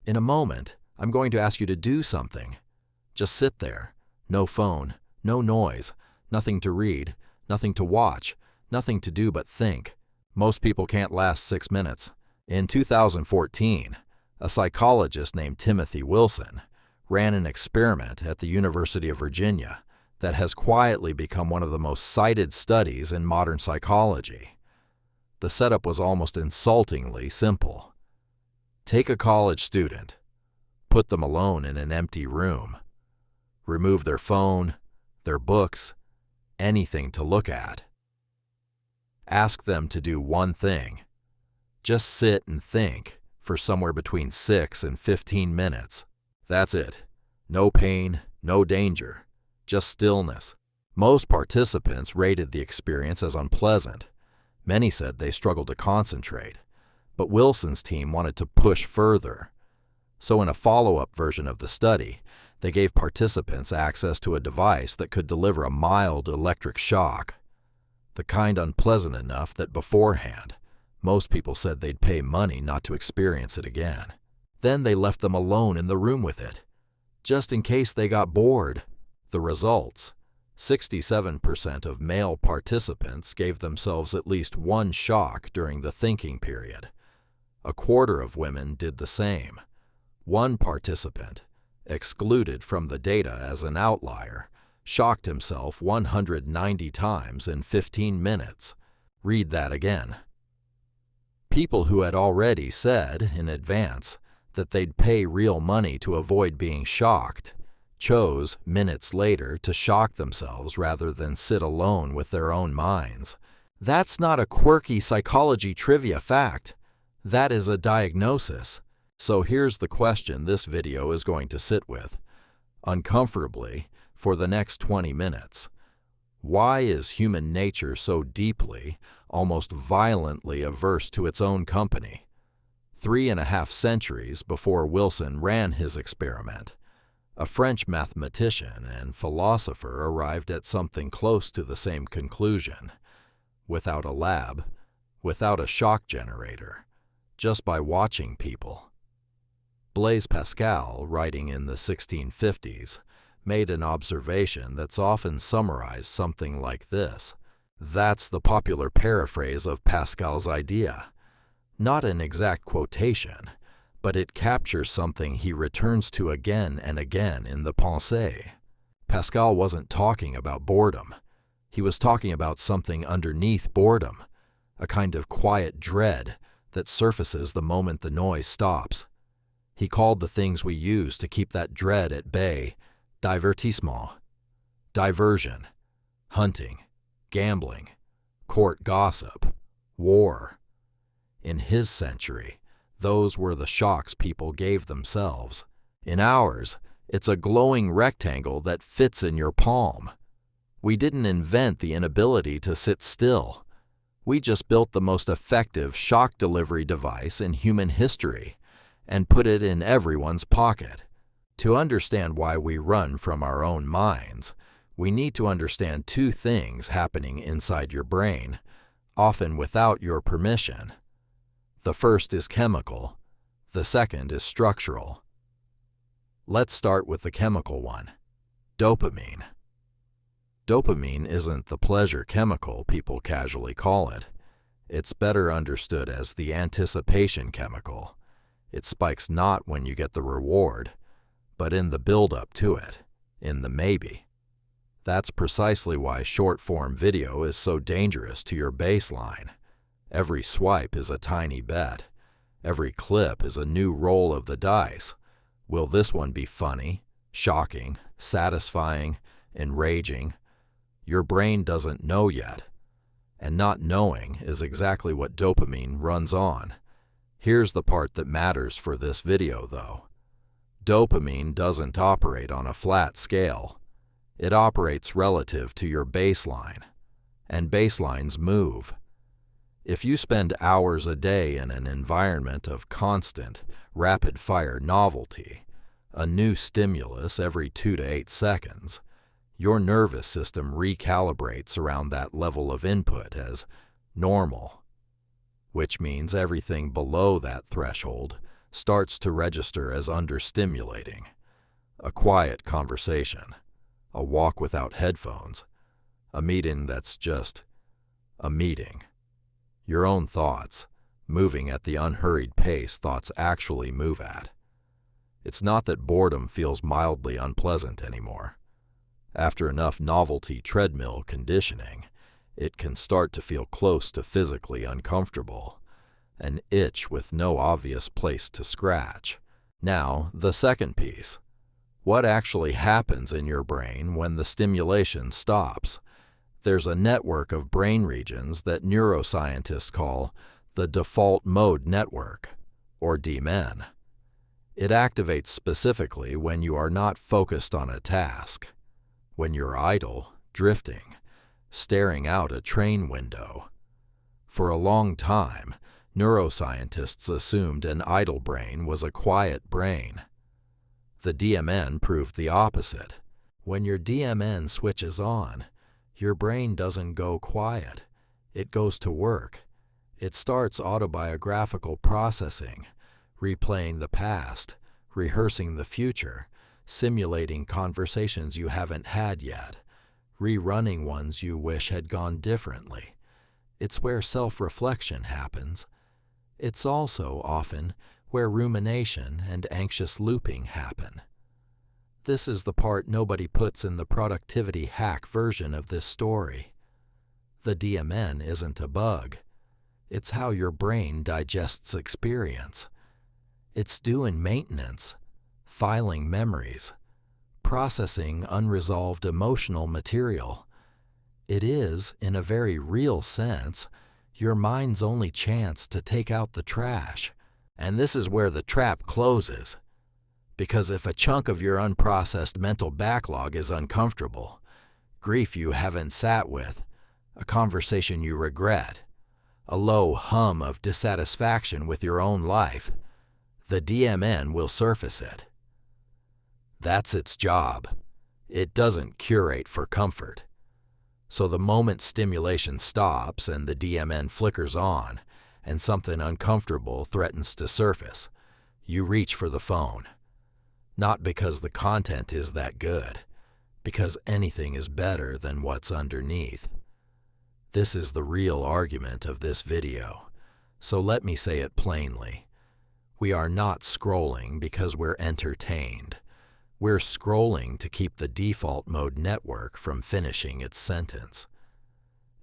In a moment, I'm going to ask you to do something. Just sit there. No phone, no noise, nothing to read, nothing to watch, nothing to do but think. Most people can't last 6 minutes. In 2014, a psychologist named Timothy Wilson ran an experiment at the University of Virginia that has quietly become one of the most cited studies in modern psychology. The setup was almost insultingly simple. Take a college student, put them alone in an empty room, remove their phone, their books, anything to look at. Ask them to do one thing. Just sit and think for somewhere between 6 and 15 minutes. That's it. No pain, no danger, just stillness. Most participants rated the experience as unpleasant. Many said they struggled to concentrate. But Wilson's team wanted to push further. So in a follow-up version of the study, they gave participants access to a device that could deliver a mild electric shock, the kind unpleasant enough that beforehand, most people said they'd pay money not to experience it again. Then they left them alone in the room with it, just in case they got bored. The results: 67% of male participants gave themselves at least one shock during the thinking period. A quarter of women did the same. One participant, excluded from the data as an outlier, shocked himself 190 times in 15 minutes. Read that again. People who had already said in advance that they'd pay real money to avoid being shocked chose minutes later to shock themselves rather than sit alone with their own minds. That's not a quirky psychology trivia fact. That is a diagnosis. So here's the question this video is going to sit with, uncomfortably, for the next 20 minutes. Why is human nature so deeply, almost violently averse to its own company? 3.5 centuries before Wilson ran his experiment, a French mathematician and philosopher arrived at something close to the same conclusion. Without a lab, without a shock generator, just by watching people. Blaise Pascal, writing in the 1650s, made an observation that's often summarized something like this. That's the popular paraphrase of Pascal's idea. Not an exact quotation, but it captures something he returns to again and again in the Pensée. Pascal wasn't talking about boredom. He was talking about something underneath boredom, a kind of quiet dread that surfaces the moment the noise stops. He called the things we use to keep that dread at bay divertissement, diversion, hunting, gambling, court gossip, war. In his century, those were the shocks people gave themselves. In ours, it's a glowing rectangle that fits in your palm. We didn't invent the inability to sit still. We just built the most effective shock delivery device in human history and put it in everyone's pocket. To understand why we run from our own minds, we need to understand two things happening inside your brain, often without your permission. The first is chemical, the second is structural. Let's start with the chemical one, dopamine. Dopamine isn't the pleasure chemical people casually call it. It's better understood as the anticipation chemical. It spikes not when you get the reward, but in the build-up to it, in the maybe. That's precisely why short-form video is so dangerous to your baseline. Every swipe is a tiny bet. Every clip is a new roll of the dice. Will this one be funny, shocking, satisfying, enraging? Your brain doesn't know yet. And not knowing is exactly what dopamine runs on. Here's the part that matters for this video, though. Dopamine doesn't operate on a flat scale. It operates relative to your baseline. And baselines move. If you spend hours a day in an environment of constant, rapid-fire novelty, a new stimulus every 2 to 8 seconds, your nervous system recalibrates around that level of input as normal, which means everything below that threshold starts to register as understimulating. A quiet conversation, a walk without headphones, a meeting that's just a meeting. Your own thoughts, moving at the unhurried pace thoughts actually move at. It's not that boredom feels mildly unpleasant anymore. After enough novelty treadmill conditioning, it can start to feel close to physically uncomfortable, an itch with no obvious place to scratch. Now, the second piece. What actually happens in your brain when the stimulation stops? There's a network of brain regions that neuroscientists call the default mode network, or DMN. It activates specifically when you are not focused on a task, when you're idle, drifting, staring out a train window. For a long time, neuroscientists assumed an idle brain was a quiet brain. The DMN proved the opposite. When your DMN switches on, your brain doesn't go quiet. It goes to work. It starts autobiographical processing, replaying the past, rehearsing the future, simulating conversations you haven't had yet, rerunning ones you wish had gone differently. It's where self-reflection happens. It's also often where rumination and anxious looping happen. This is the part nobody puts in the productivity hack version of this story. The DMN isn't a bug. It's how your brain digests experience. It's doing maintenance, filing memories, processing unresolved emotional material. It is, in a very real sense, your mind's only chance to take out the trash. And this is where the trap closes. Because if a chunk of your unprocessed mental backlog is uncomfortable, grief you haven't sat with, a conversation you regret, a low hum of dissatisfaction with your own life, the DMN will surface it. That's its job. It doesn't curate for comfort. So the moment stimulation stops and the DMN flickers on, and something uncomfortable threatens to surface, you reach for the phone. Not because the content is that good, because anything is better than what's underneath. This is the real argument of this video, so let me say it plainly. We are not scrolling because we're entertained. We're scrolling to keep the default mode network from finishing its sentence.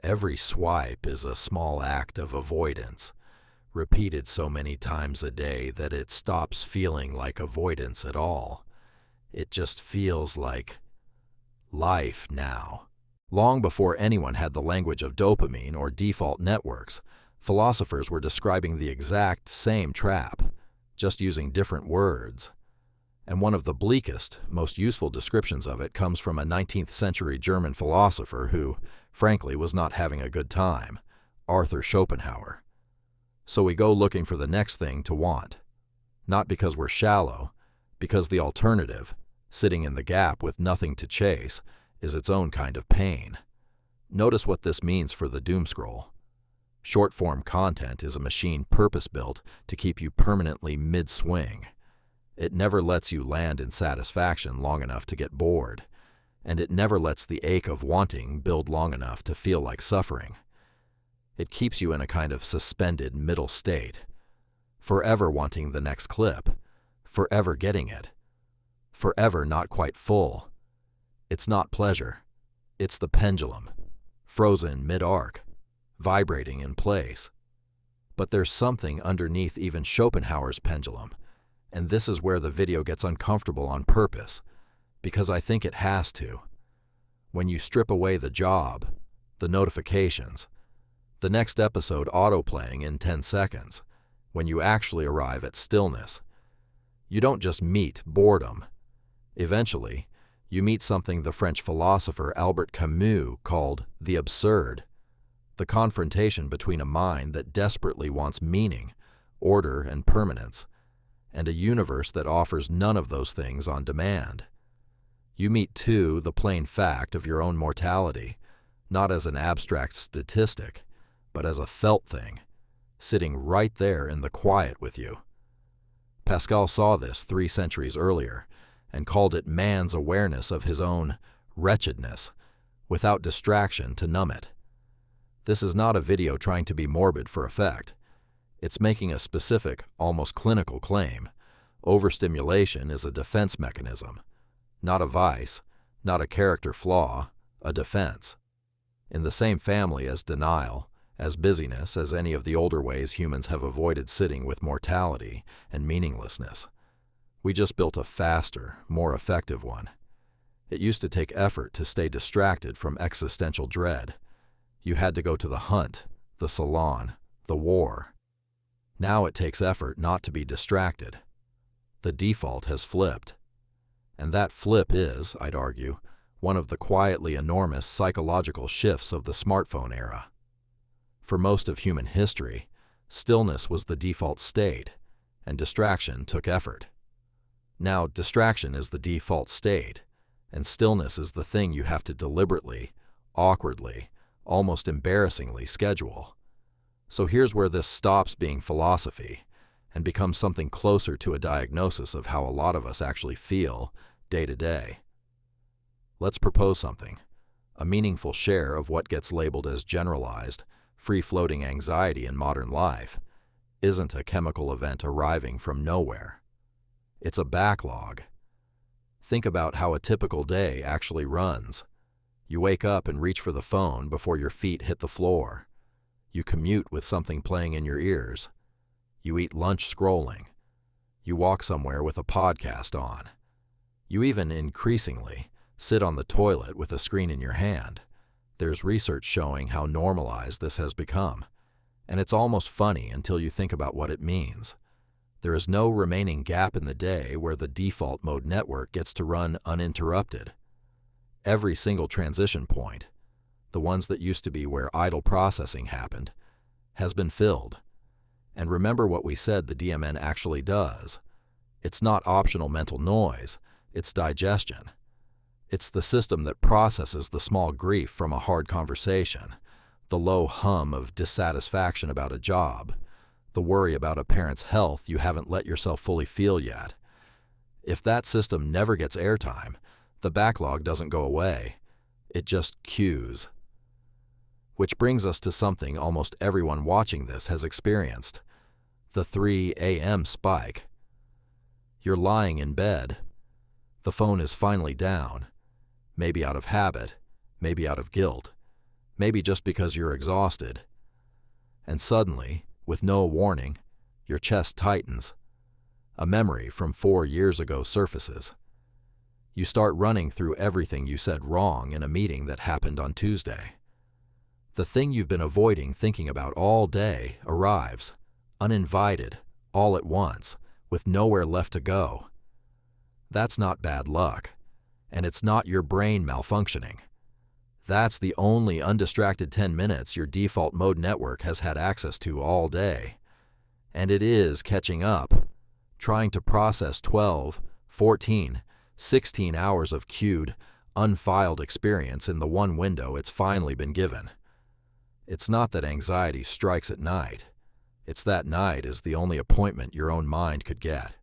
Every swipe is a small act of avoidance, repeated so many times a day that it stops feeling like avoidance at all. It just feels like life now. Long before anyone had the language of dopamine or default networks, philosophers were describing the exact same trap, just using different words. And one of the bleakest, most useful descriptions of it comes from a 19th century German philosopher who, frankly, was not having a good time, Arthur Schopenhauer. So we go looking for the next thing to want. Not because we're shallow, because the alternative, sitting in the gap with nothing to chase, is its own kind of pain. Notice what this means for the doomscroll. Short-form content is a machine purpose-built to keep you permanently mid-swing. It never lets you land in satisfaction long enough to get bored, and it never lets the ache of wanting build long enough to feel like suffering. It keeps you in a kind of suspended middle state, forever wanting the next clip, forever getting it, forever not quite full. It's not pleasure. It's the pendulum, frozen mid-arc, vibrating in place. But there's something underneath even Schopenhauer's pendulum, and this is where the video gets uncomfortable on purpose, because I think it has to. When you strip away the job, the notifications, the next episode autoplaying in 10 seconds, when you actually arrive at stillness, you don't just meet boredom. Eventually, you meet something the French philosopher Albert Camus called the absurd, the confrontation between a mind that desperately wants meaning, order, and permanence, and a universe that offers none of those things on demand. You meet, too, the plain fact of your own mortality, not as an abstract statistic, but as a felt thing, sitting right there in the quiet with you. Pascal saw this 3 centuries earlier and called it man's awareness of his own wretchedness, without distraction to numb it. This is not a video trying to be morbid for effect. It's making a specific, almost clinical claim. Overstimulation is a defense mechanism, not a vice, not a character flaw, a defense. In the same family as denial, as busyness, as any of the older ways humans have avoided sitting with mortality and meaninglessness. We just built a faster, more effective one. It used to take effort to stay distracted from existential dread. You had to go to the hunt, the salon, the war. Now it takes effort not to be distracted. The default has flipped. And that flip is, I'd argue, one of the quietly enormous psychological shifts of the smartphone era. For most of human history, stillness was the default state, and distraction took effort. Now, distraction is the default state, and stillness is the thing you have to deliberately, awkwardly, almost embarrassingly schedule. So here's where this stops being philosophy and becomes something closer to a diagnosis of how a lot of us actually feel day to day. Let's propose something. A meaningful share of what gets labeled as generalized, free-floating anxiety in modern life isn't a chemical event arriving from nowhere. It's a backlog. Think about how a typical day actually runs. You wake up and reach for the phone before your feet hit the floor. You commute with something playing in your ears. You eat lunch scrolling. You walk somewhere with a podcast on. You even, increasingly, sit on the toilet with a screen in your hand. There's research showing how normalized this has become, and it's almost funny until you think about what it means. There is no remaining gap in the day where the default mode network gets to run uninterrupted. Every single transition point, the ones that used to be where idle processing happened, has been filled. And remember what we said the DMN actually does. It's not optional mental noise, it's digestion. It's the system that processes the small grief from a hard conversation, the low hum of dissatisfaction about a job, the worry about a parent's health you haven't let yourself fully feel yet. If that system never gets airtime, the backlog doesn't go away. It just queues. Which brings us to something almost everyone watching this has experienced: the 3 a.m. spike. You're lying in bed. The phone is finally down. Maybe out of habit, maybe out of guilt, maybe just because you're exhausted. And suddenly, with no warning, your chest tightens. A memory from 4 years ago surfaces. You start running through everything you said wrong in a meeting that happened on Tuesday. The thing you've been avoiding thinking about all day arrives, uninvited, all at once, with nowhere left to go. That's not bad luck. And it's not your brain malfunctioning. That's the only undistracted 10 minutes your default mode network has had access to all day. And it is catching up, trying to process 12, 14, 16 hours of queued, unfiled experience in the one window it's finally been given. It's not that anxiety strikes at night. It's that night is the only appointment your own mind could get.